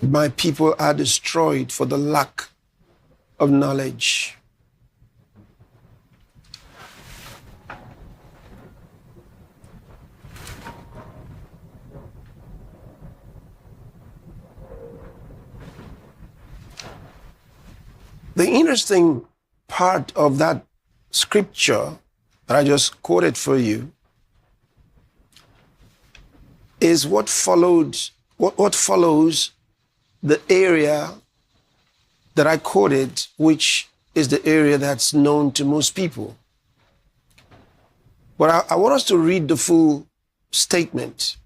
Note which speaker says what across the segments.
Speaker 1: My people are destroyed for the lack of knowledge. The interesting part of that scripture that I just quoted for you is what follows the area that I quoted, which is the area that's known to most people. But I want us to read the full statement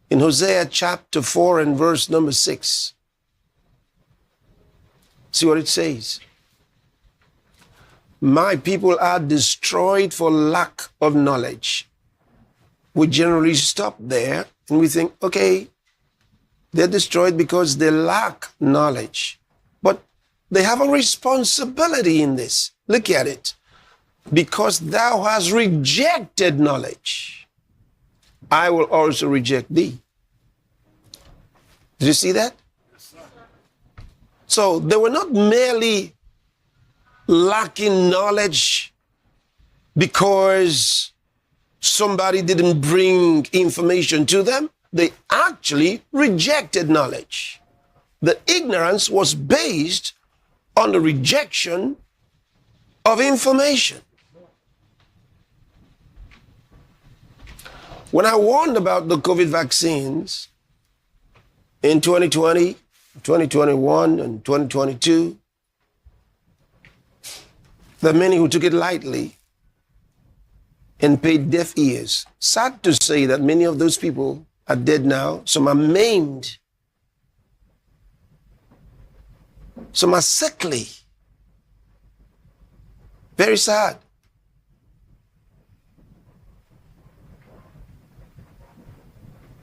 Speaker 1: in Hosea chapter 4 and verse number 6. See what it says. My people are destroyed for lack of knowledge. We generally stop there and we think, okay, they're destroyed because they lack knowledge. But they have a responsibility in this. Look at it. Because thou hast rejected knowledge, I will also reject thee. Did you see that? So they were not merely lacking knowledge because somebody didn't bring information to them. They actually rejected knowledge. The ignorance was based on the rejection of information. When I warned about the COVID vaccines in 2020, 2021, and 2022, there are many who took it lightly and paid deaf ears. Sad to say that many of those people are dead now. Some are maimed. Some are sickly. Very sad.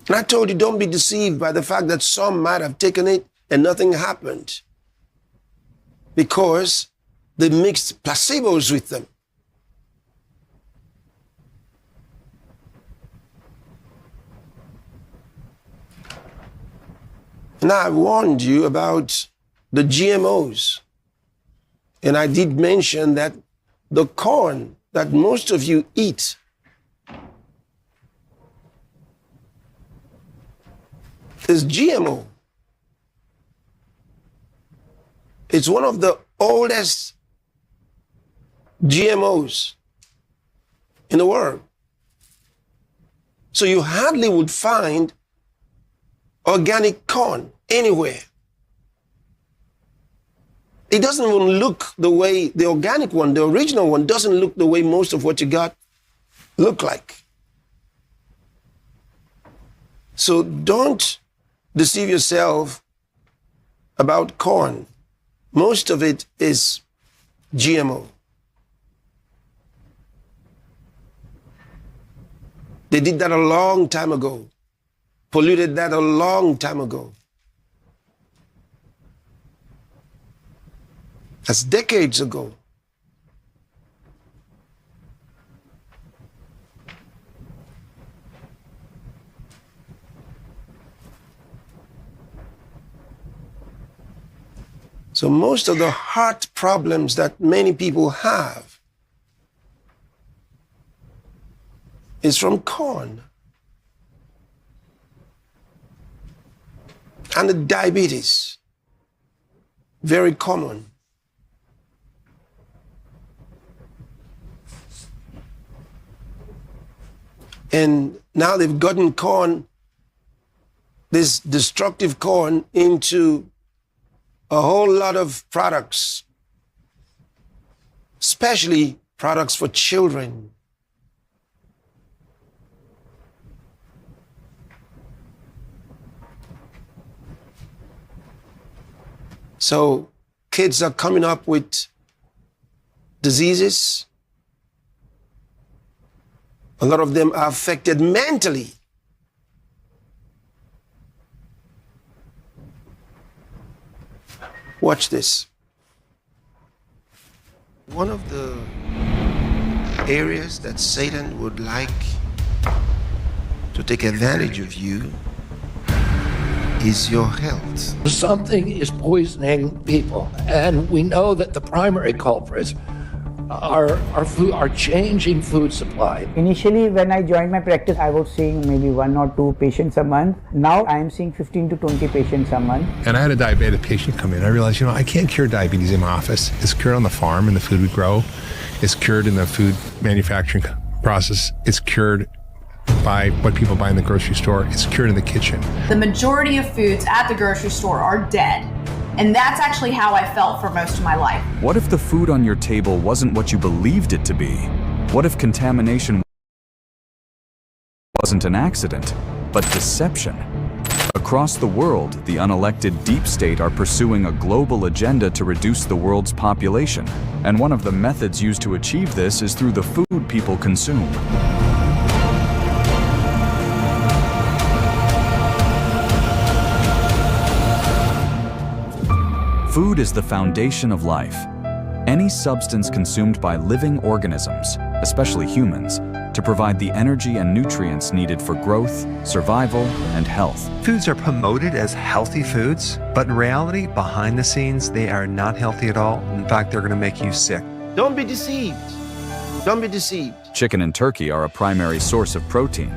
Speaker 1: And I told you, don't be deceived by the fact that some might have taken it and nothing happened, because they mixed placebos with them. And I warned you about the GMOs. And I did mention that the corn that most of you eat is GMO. It's one of the oldest GMOs in the world. So you hardly would find organic corn anywhere. It doesn't even look the way the organic one, the original one, doesn't look the way most of what you got look like. So don't deceive yourself about corn. Most of it is GMO. They did that a long time ago, polluted that a long time ago. That's decades ago. So most of the heart problems that many people have is from corn. And the diabetes, very common. And now they've gotten corn, this destructive corn, into a whole lot of products, especially products for children. So kids are coming up with diseases. A lot of them are affected mentally. Watch this. One of the areas that Satan would like to take advantage of you is your health.
Speaker 2: Something is poisoning people, and we know that the primary culprits are changing food supply.
Speaker 3: Initially, when I joined my practice, I was seeing maybe 1 or 2 patients a month. Now I am seeing 15 to 20 patients a month.
Speaker 4: And I had a diabetic patient come in. I realized, I can't cure diabetes in my office. It's cured on the farm in the food we grow. It's cured in the food manufacturing process. It's cured by what people buy in the grocery store. It's cured in the kitchen.
Speaker 5: The majority of foods at the grocery store are dead. And that's actually how I felt for most of my life.
Speaker 6: What if the food on your table wasn't what you believed it to be? What if contamination wasn't an accident, but deception? Across the world, the unelected deep state are pursuing a global agenda to reduce the world's population. And one of the methods used to achieve this is through the food people consume. Food is the foundation of life. Any substance consumed by living organisms, especially humans, to provide the energy and nutrients needed for growth, survival, and health.
Speaker 7: Foods are promoted as healthy foods, but in reality, behind the scenes, they are not healthy at all. In fact, they're going to make you sick.
Speaker 1: Don't be deceived. Don't be deceived.
Speaker 6: Chicken and turkey are a primary source of protein.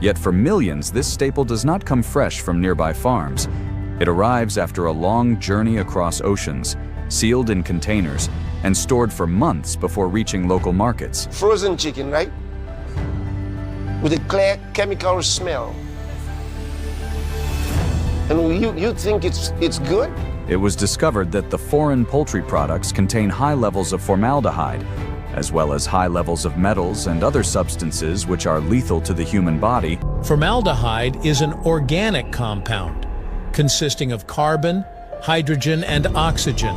Speaker 6: Yet for millions, this staple does not come fresh from nearby farms. It arrives after a long journey across oceans, sealed in containers, and stored for months before reaching local markets.
Speaker 1: Frozen chicken, right? With a clear chemical smell. And you think it's good?
Speaker 6: It was discovered that the foreign poultry products contain high levels of formaldehyde, as well as high levels of metals and other substances which are lethal to the human body.
Speaker 8: Formaldehyde is an organic compound consisting of carbon, hydrogen, and oxygen.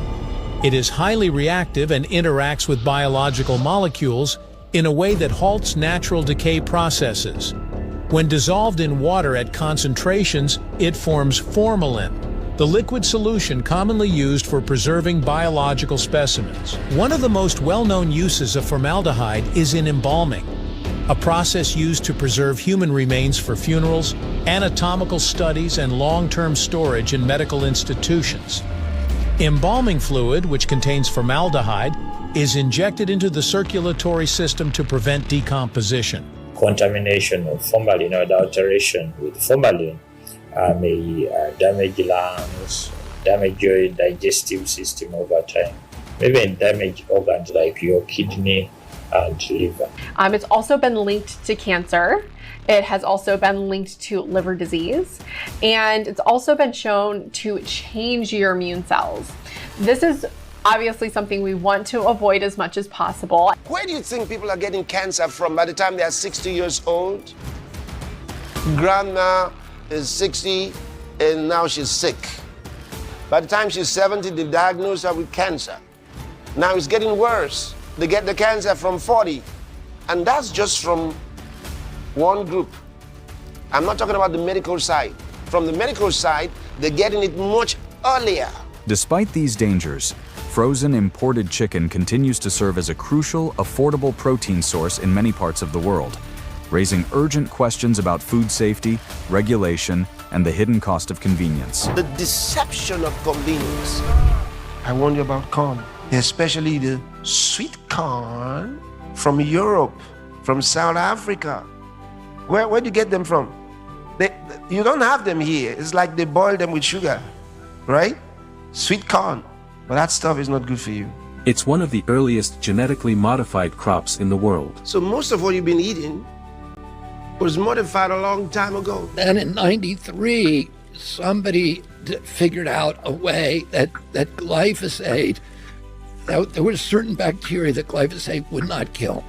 Speaker 8: It is highly reactive and interacts with biological molecules in a way that halts natural decay processes. When dissolved in water at concentrations, it forms formalin, the liquid solution commonly used for preserving biological specimens. One of the most well-known uses of formaldehyde is in embalming, a process used to preserve human remains for funerals, anatomical studies, and long-term storage in medical institutions. Embalming fluid, which contains formaldehyde, is injected into the circulatory system to prevent decomposition.
Speaker 9: Contamination of formalin or adulteration with formalin may damage lungs, damage your digestive system over time, even damage organs like your kidney and liver.
Speaker 10: It's also been linked to cancer. It has also been linked to liver disease, and it's also been shown to change your immune cells. This is obviously something we want to avoid as much as possible.
Speaker 1: Where do you think people are getting cancer from by the time they are 60 years old? Grandma is 60 and now she's sick. By the time she's 70, they diagnose her with cancer. Now it's getting worse. They get the cancer from 40. And that's just from one group. I'm not talking about the medical side. From the medical side, they're getting it much earlier.
Speaker 6: Despite these dangers, frozen imported chicken continues to serve as a crucial, affordable protein source in many parts of the world, raising urgent questions about food safety, regulation, and the hidden cost of convenience.
Speaker 1: The deception of convenience. I warned you about corn, especially the sweet corn from Europe, from South Africa. Where do you get them from? You don't have them here. It's like they boil them with sugar, right? Sweet corn. But that stuff is not good for you.
Speaker 11: It's one of the earliest genetically modified crops in the world.
Speaker 1: So most of what you've been eating was modified a long time ago.
Speaker 2: And in '93, somebody figured out a way that glyphosate, that there was certain bacteria that glyphosate would not kill.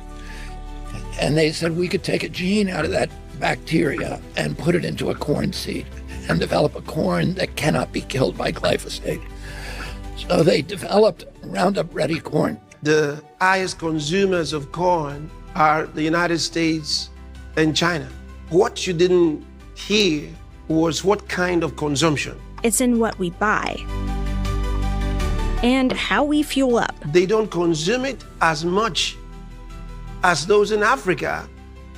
Speaker 2: And they said we could take a gene out of that bacteria and put it into a corn seed and develop a corn that cannot be killed by glyphosate. So they developed Roundup Ready corn.
Speaker 1: The highest consumers of corn are the United States and China. What you didn't hear was what kind of consumption.
Speaker 12: It's in what we buy and how we fuel up.
Speaker 1: They don't consume it as much as those in Africa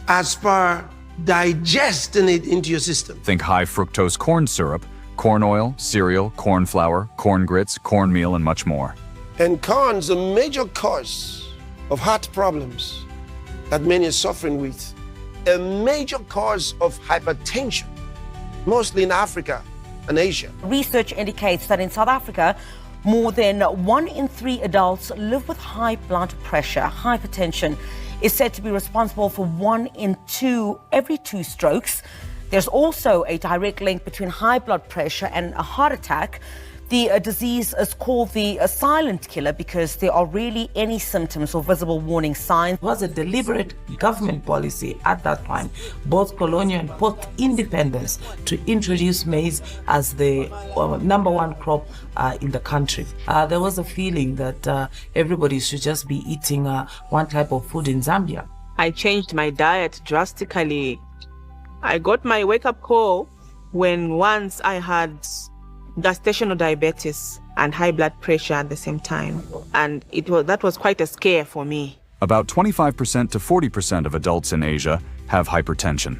Speaker 1: as per digesting it into your system.
Speaker 6: Think high fructose corn syrup, corn oil, cereal, corn flour, corn grits, cornmeal, and much more.
Speaker 1: And corn's a major cause of heart problems that many are suffering with. A major cause of hypertension, mostly in Africa and Asia.
Speaker 13: Research indicates that in South Africa, more than 1 in 3 adults live with high blood pressure. Hypertension is said to be responsible for 1 in 2 every 2 strokes. There's also a direct link between high blood pressure and a heart attack. The disease is called the silent killer because there are really any symptoms or visible warning signs.
Speaker 14: It was a deliberate government policy at that time, both colonial and post-independence, to introduce maize as the #1 crop in the country. There was a feeling that everybody should just be eating one type of food in Zambia.
Speaker 15: I changed my diet drastically. I got my wake-up call when once I had gestational diabetes and high blood pressure at the same time, and that was quite a scare for me.
Speaker 6: About 25% to 40% of adults in Asia have hypertension.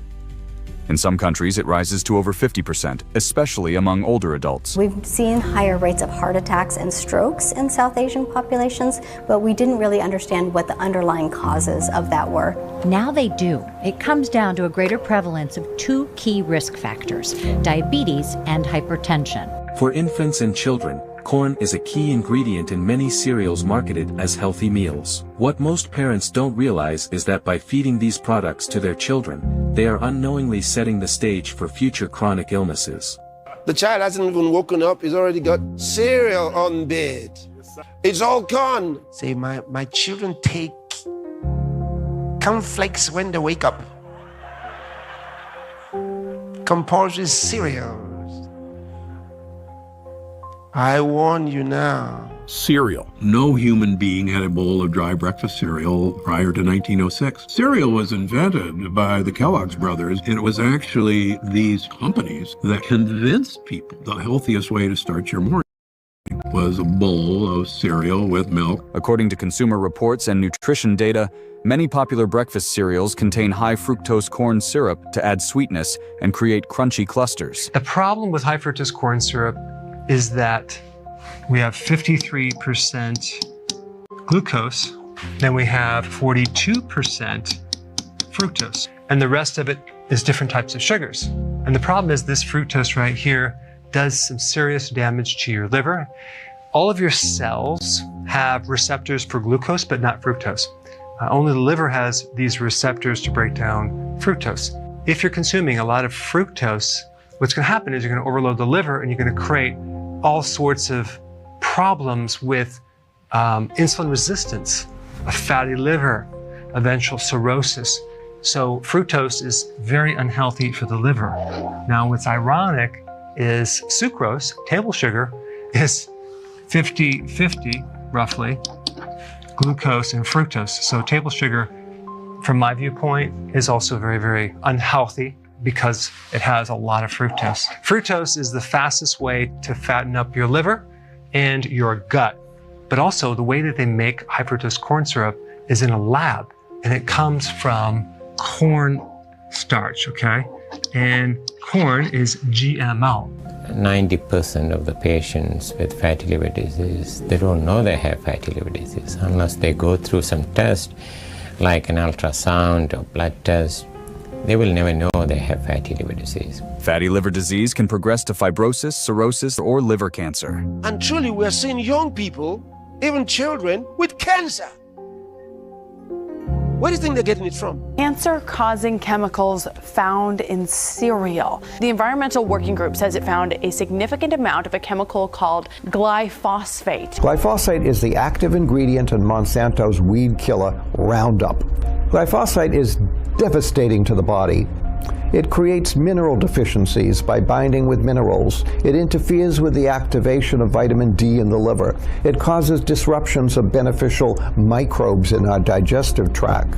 Speaker 6: In some countries, it rises to over 50%, especially among older adults.
Speaker 16: We've seen higher rates of heart attacks and strokes in South Asian populations, but we didn't really understand what the underlying causes of that were.
Speaker 17: Now they do. It comes down to a greater prevalence of 2 key risk factors, diabetes and hypertension.
Speaker 11: For infants and children, corn is a key ingredient in many cereals marketed as healthy meals. What most parents don't realize is that by feeding these products to their children, they are unknowingly setting the stage for future chronic illnesses.
Speaker 1: The child hasn't even woken up, he's already got cereal on bed. It's all corn. Say, my children take cornflakes when they wake up. Compulsory cereals. I warn you now.
Speaker 18: Cereal. No human being had a bowl of dry breakfast cereal prior to 1906. Cereal was invented by the Kellogg's brothers, and it was actually these companies that convinced people the healthiest way to start your morning was a bowl of cereal with milk.
Speaker 6: According to Consumer Reports and nutrition data, many popular breakfast cereals contain high fructose corn syrup to add sweetness and create crunchy clusters.
Speaker 7: The problem with high fructose corn syrup is that we have 53% glucose, then we have 42% fructose, and the rest of it is different types of sugars. And the problem is this fructose right here does some serious damage to your liver. All of your cells have receptors for glucose, but not fructose. Only the liver has these receptors to break down fructose. If you're consuming a lot of fructose, what's going to happen is you're going to overload the liver and you're going to create all sorts of problems with insulin resistance, a fatty liver, eventual cirrhosis. So fructose is very unhealthy for the liver. Now what's ironic is sucrose, table sugar, is 50-50 roughly, glucose and fructose. So table sugar, from my viewpoint, is also very, very unhealthy because it has a lot of fructose. Fructose is the fastest way to fatten up your liver and your gut. But also the way that they make high fructose corn syrup is in a lab, and it comes from corn starch, okay? And corn is GMO.
Speaker 19: 90% of the patients with fatty liver disease, they don't know they have fatty liver disease unless they go through some test like an ultrasound or blood test. They will never know they have fatty liver disease.
Speaker 6: Fatty liver disease can progress to fibrosis, cirrhosis, or liver cancer.
Speaker 1: And truly, we are seeing young people, even children, with cancer. Where do you think they're getting it from?
Speaker 20: Cancer-causing chemicals found in cereal. The Environmental Working Group says it found a significant amount of a chemical called glyphosate.
Speaker 21: Glyphosate is the active ingredient in Monsanto's weed killer Roundup. Glyphosate is devastating to the body. It creates mineral deficiencies by binding with minerals. It interferes with the activation of vitamin D in the liver. It causes disruptions of beneficial microbes in our digestive tract.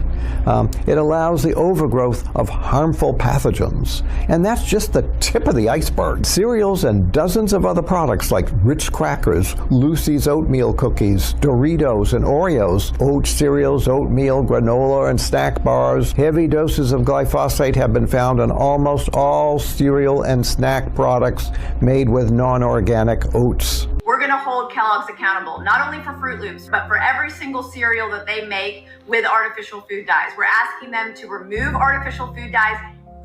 Speaker 21: It allows the overgrowth of harmful pathogens. And that's just the tip of the iceberg. Cereals and dozens of other products like Ritz crackers, Lucy's oatmeal cookies, Doritos and Oreos, oat cereals, oatmeal, granola, and snack bars. Heavy doses of glyphosate have been found in almost all cereal and snack products made with non-organic oats.
Speaker 5: We're going to hold Kellogg's accountable, not only for Fruit Loops, but for every single cereal that they make with artificial food dyes. We're asking them to remove artificial food dyes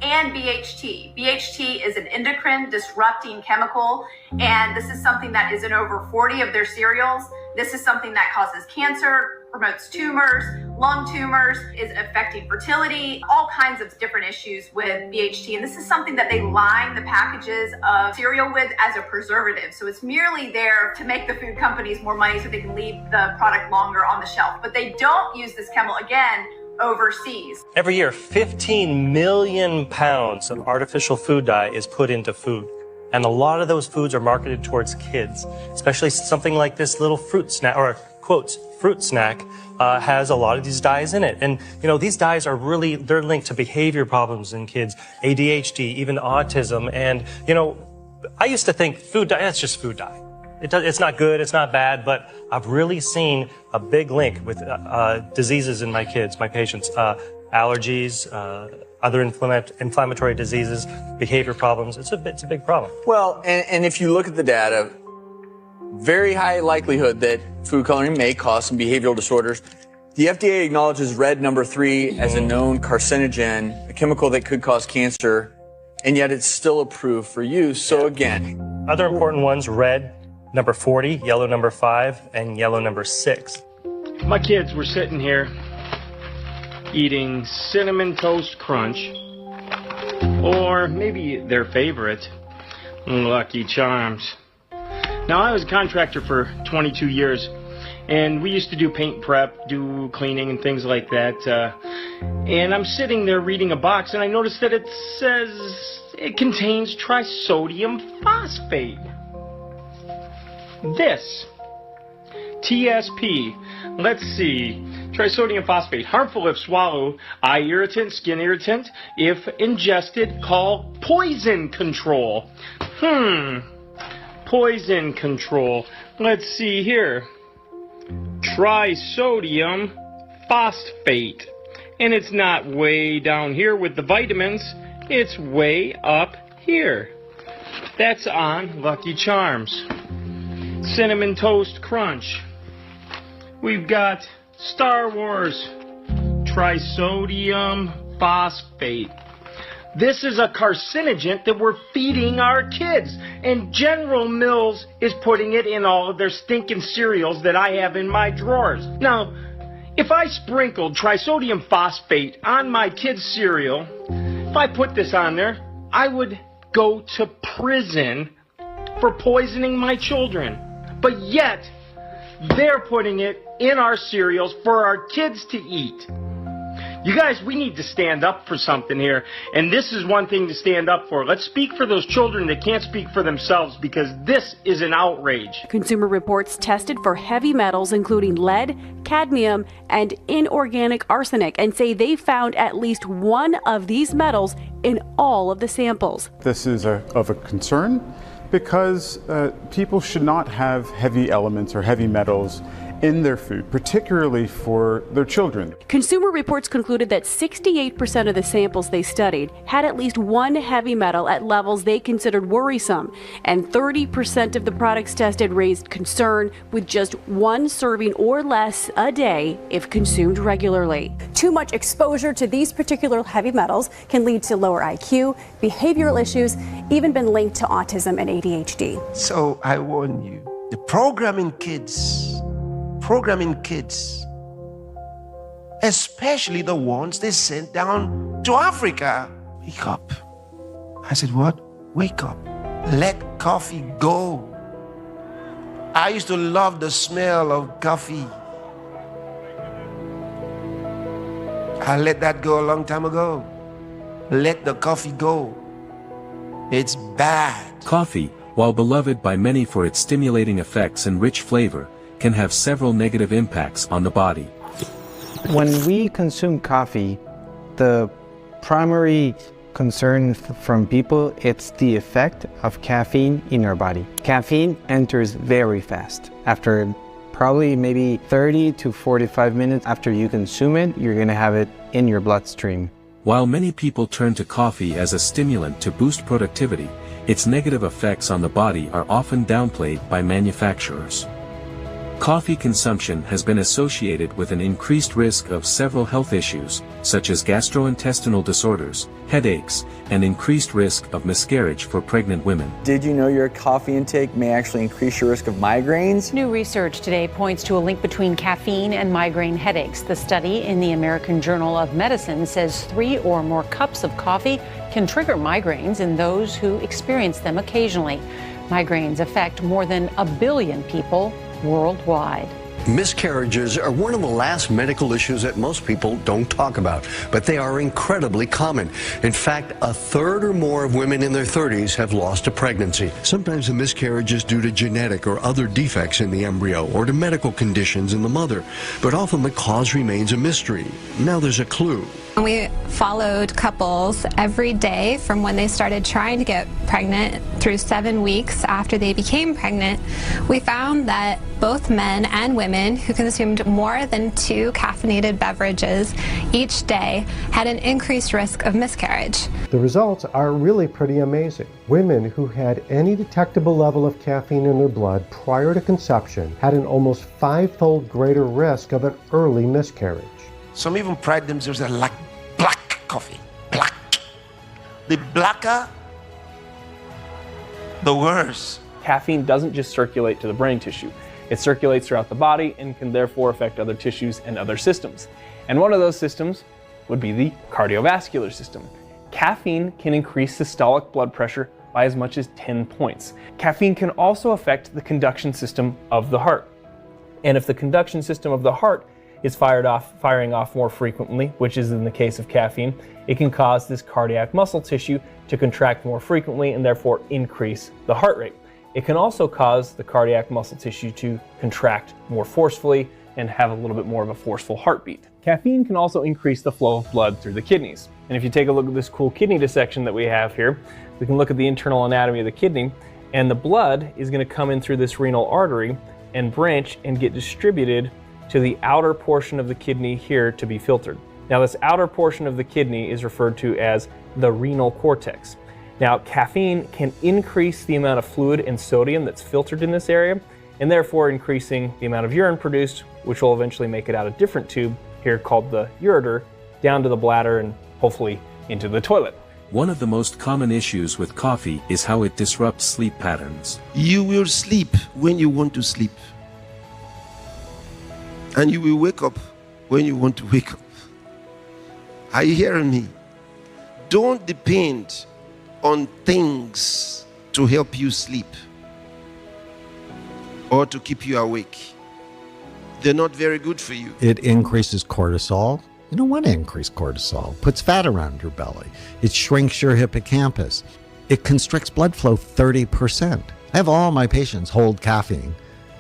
Speaker 5: and BHT. BHT is an endocrine disrupting chemical, and this is something that is in over 40 of their cereals. This is something that causes cancer, promotes tumors, lung tumors, is affecting fertility, all kinds of different issues with BHT. And this is something that they line the packages of cereal with as a preservative. So it's merely there to make the food companies more money so they can leave the product longer on the shelf. But they don't use this chemical, again, overseas.
Speaker 3: Every year, 15 million pounds of artificial food dye is put into food. And a lot of those foods are marketed towards kids, especially something like this little fruit snack, or quotes, fruit snack, has a lot of these dyes in it. And, you know, these dyes are really, they're linked to behavior problems in kids, ADHD, even autism. And, you know, I used to think food dye, that's just food dye. It's not good, it's not bad, but I've really seen a big link with diseases in my kids, my patients, allergies, other inflammatory diseases, behavior problems. It's a big problem.
Speaker 22: Well, and if you look at the data, very high likelihood that food coloring may cause some behavioral disorders. The FDA acknowledges red number 3 as a known carcinogen, a chemical that could cause cancer, and yet it's still approved for use. So again,
Speaker 3: other important ones, red number 40, yellow number 5, and yellow number 6.
Speaker 23: My kids were sitting here eating Cinnamon Toast Crunch, or maybe their favorite, Lucky Charms. Now, I was a contractor for 22 years, and we used to do paint prep, do cleaning and things like that. And I'm sitting there reading a box, and I noticed that it says it contains trisodium phosphate. This, TSP, let's see, trisodium phosphate, harmful if swallowed, eye irritant, skin irritant, if ingested, call poison control. Poison control. Let's see here. Trisodium phosphate. And it's not way down here with the vitamins. It's way up here. That's on Lucky Charms. Cinnamon Toast Crunch. We've got Star Wars. Trisodium phosphate. This is a carcinogen that we're feeding our kids. And General Mills is putting it in all of their stinking cereals that I have in my drawers. Now, if I sprinkled trisodium phosphate on my kids' cereal, if I put this on there, I would go to prison for poisoning my children. But yet, they're putting it in our cereals for our kids to eat. You guys, we need to stand up for something here, and this is one thing to stand up for. Let's speak for those children that can't speak for themselves, because this is an outrage.
Speaker 24: Consumer Reports tested for heavy metals including lead, cadmium, and inorganic arsenic, and say they found at least one of these metals in all of the samples.
Speaker 25: This is of a concern because people should not have heavy elements or heavy metals in their food, particularly for their children.
Speaker 24: Consumer Reports concluded that 68% of the samples they studied had at least one heavy metal at levels they considered worrisome, and 30% of the products tested raised concern with just one serving or less a day if consumed regularly.
Speaker 26: Too much exposure to these particular heavy metals can lead to lower IQ, behavioral issues, even been linked to autism and ADHD.
Speaker 1: So I warn you, the programming kids, especially the ones they sent down to Africa. Wake up. I said, what? Wake up. Let coffee go. I used to love the smell of coffee. I let that go a long time ago. Let the coffee go. It's bad.
Speaker 11: Coffee, while beloved by many for its stimulating effects and rich flavor, can have several negative impacts on the body.
Speaker 27: When we consume coffee, the primary concern from people, it's the effect of caffeine in our body. Caffeine enters very fast. After probably maybe 30 to 45 minutes after you consume it, you're gonna have it in your bloodstream.
Speaker 11: While many people turn to coffee as a stimulant to boost productivity, its negative effects on the body are often downplayed by manufacturers. Coffee consumption has been associated with an increased risk of several health issues, such as gastrointestinal disorders, headaches, and increased risk of miscarriage for pregnant women.
Speaker 22: Did you know your coffee intake may actually increase your risk of migraines?
Speaker 2: New research today points to a link between caffeine and migraine headaches. The study in the American Journal of Medicine says 3 or more cups of coffee can trigger migraines in those who experience them occasionally. Migraines affect more than 1 billion people worldwide.
Speaker 4: Miscarriages are one of the last medical issues that most people don't talk about, but they are incredibly common. In fact, 1/3 or more of women in their 30s have lost a pregnancy. Sometimes the miscarriage is due to genetic or other defects in the embryo or to medical conditions in the mother, but often the cause remains a mystery. Now there's a clue.
Speaker 8: We followed couples every day from when they started trying to get pregnant through 7 weeks after they became pregnant. We found that both men and women who consumed more than 2 caffeinated beverages each day had an increased risk of miscarriage.
Speaker 9: The results are really pretty amazing. Women who had any detectable level of caffeine in their blood prior to conception had an almost 5-fold greater risk of an early miscarriage.
Speaker 1: Some even pride themselves as like black coffee. Black. The blacker, the worse.
Speaker 10: Caffeine doesn't just circulate to the brain tissue. It circulates throughout the body and can therefore affect other tissues and other systems. And one of those systems would be the cardiovascular system. Caffeine can increase systolic blood pressure by as much as 10 points. Caffeine can also affect the conduction system of the heart. And if the conduction system of the heart is firing off more frequently, which is in the case of caffeine, it can cause this cardiac muscle tissue to contract more frequently and therefore increase the heart rate. It can also cause the cardiac muscle tissue to contract more forcefully and have a little bit more of a forceful heartbeat. Caffeine can also increase the flow of blood through the kidneys. And if you take a look at this cool kidney dissection that we have here, we can look at the internal anatomy of the kidney, and the blood is going to come in through this renal artery and branch and get distributed to the outer portion of the kidney here to be filtered. Now, this outer portion of the kidney is referred to as the renal cortex. Now, caffeine can increase the amount of fluid and sodium that's filtered in this area, and therefore increasing the amount of urine produced, which will eventually make it out a different tube here called the ureter, down to the bladder and hopefully into the toilet.
Speaker 11: One of the most common issues with coffee is how it disrupts sleep patterns.
Speaker 1: You will sleep when you want to sleep. And you will wake up when you want to wake up. Are you hearing me? Don't depend on things to help you sleep or to keep you awake. They're not very good for you.
Speaker 12: It increases cortisol. You don't want to increase cortisol. Puts fat around your belly. It shrinks your hippocampus. It constricts blood flow 30%. I have all my patients hold caffeine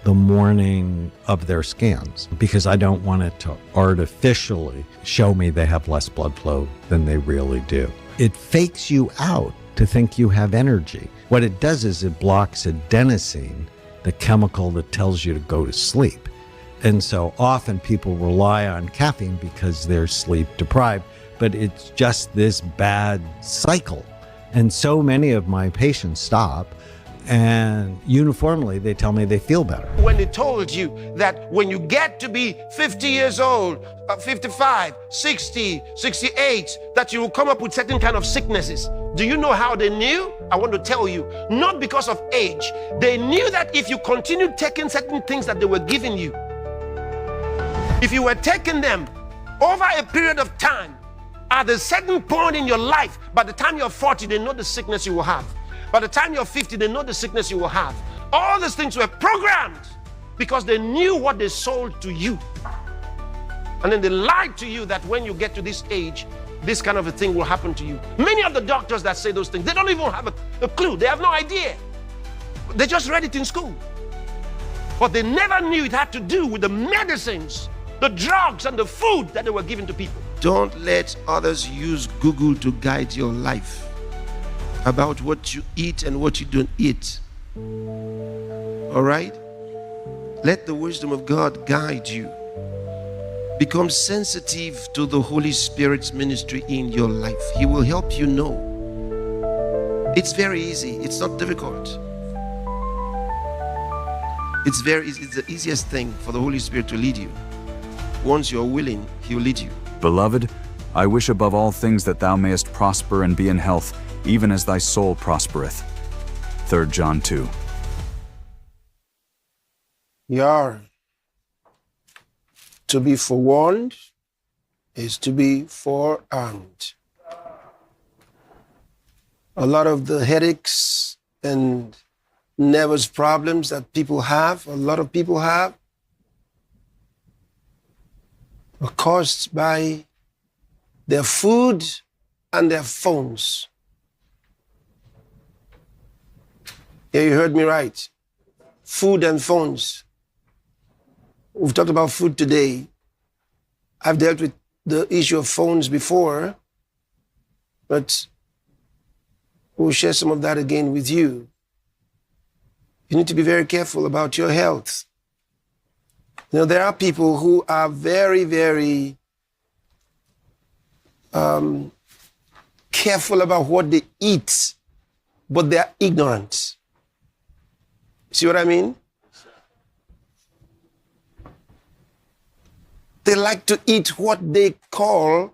Speaker 12: the morning of their scans because I don't want it to artificially show me they have less blood flow than they really do. It fakes you out to think you have energy. What it does is it blocks adenosine, the chemical that tells you to go to sleep. And so often people rely on caffeine because they're sleep deprived, but it's just this bad cycle. And so many of my patients stop, and uniformly they tell me they feel better.
Speaker 1: When they told you that when you get to be 50 years old, 55, 60, 68, that you will come up with certain kind of sicknesses. Do you know how they knew? I want to tell you, not because of age. They knew that if you continued taking certain things that they were giving you, if you were taking them over a period of time, at a certain point in your life, by the time you're 40, they know the sickness you will have. By the time you're 50, they know the sickness you will have. All these things were programmed because they knew what they sold to you. And then they lied to you that when you get to this age, this kind of a thing will happen to you. Many of the doctors that say those things, they don't even have a clue. They have no idea. They just read it in school. But they never knew it had to do with the medicines, the drugs, and the food that they were giving to people. Don't let others use Google to guide your life about what you eat and what you don't eat. All right? Let the wisdom of God guide you. Become sensitive to the Holy Spirit's ministry in your life. He will help you know. It's very easy. It's not difficult. It's very easy. It's the easiest thing for the Holy Spirit to lead you. Once you're willing, He'll lead you.
Speaker 6: Beloved, I wish above all things that thou mayest prosper and be in health, even as thy soul prospereth. 3 John 2.
Speaker 1: To be forewarned is to be forearmed. A lot of the headaches and nervous problems that people have, a lot of people have, are caused by their food and their phones. Yeah, you heard me right. Food and phones. We've talked about food today. I've dealt with the issue of phones before, but we'll share some of that again with you. You need to be very careful about your health. You know, there are people who are very, very careful about what they eat, but they are ignorant. See what I mean? They like to eat what they call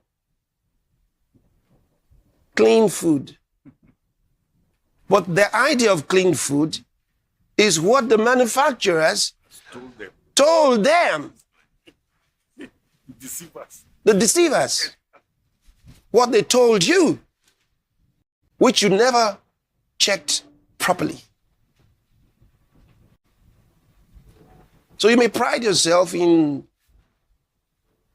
Speaker 1: clean food. But the idea of clean food is what the manufacturers told them. The deceivers. What they told you, which you never checked properly. So you may pride yourself in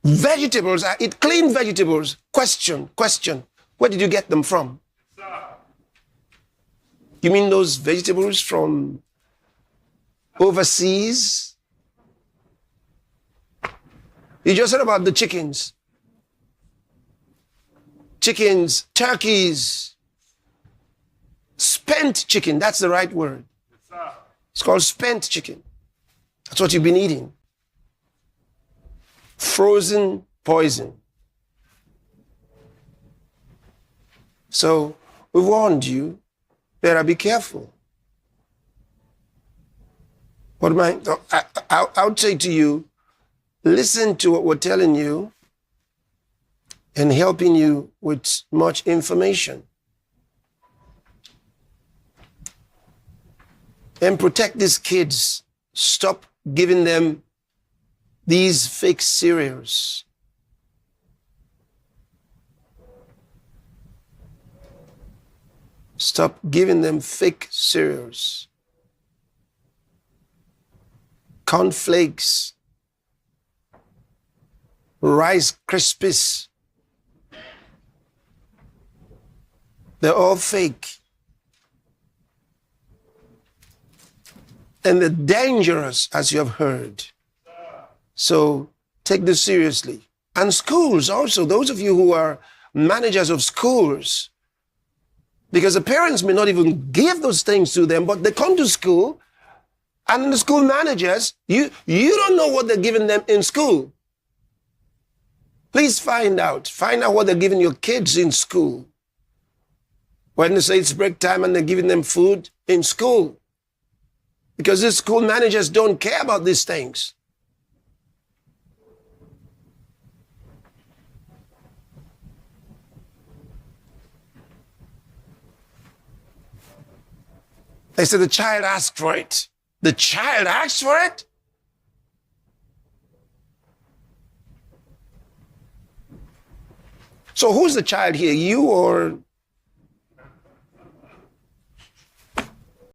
Speaker 1: vegetables. I eat clean vegetables. Question. Where did you get them from? You mean those vegetables from overseas? You just heard about the chickens. Chickens, turkeys, spent chicken. That's the right word. It's called spent chicken. That's what you've been eating. Frozen poison. So we warned you, better be careful. What am I would say to you, listen to what we're telling you and helping you with much information. And protect these kids. Stop giving them these fake cereals. Stop giving them fake cereals. Cornflakes, Rice Krispies. They're all fake. And they're dangerous, as you have heard. So take this seriously. And schools also, those of you who are managers of schools, because the parents may not even give those things to them, but they come to school, and the school managers, you don't know what they're giving them in school. Please find out what they're giving your kids in school. When they say it's break time and they're giving them food in school. Because these school managers don't care about these things. They said the child asked for it. The child asked for it? So who's the child here? You or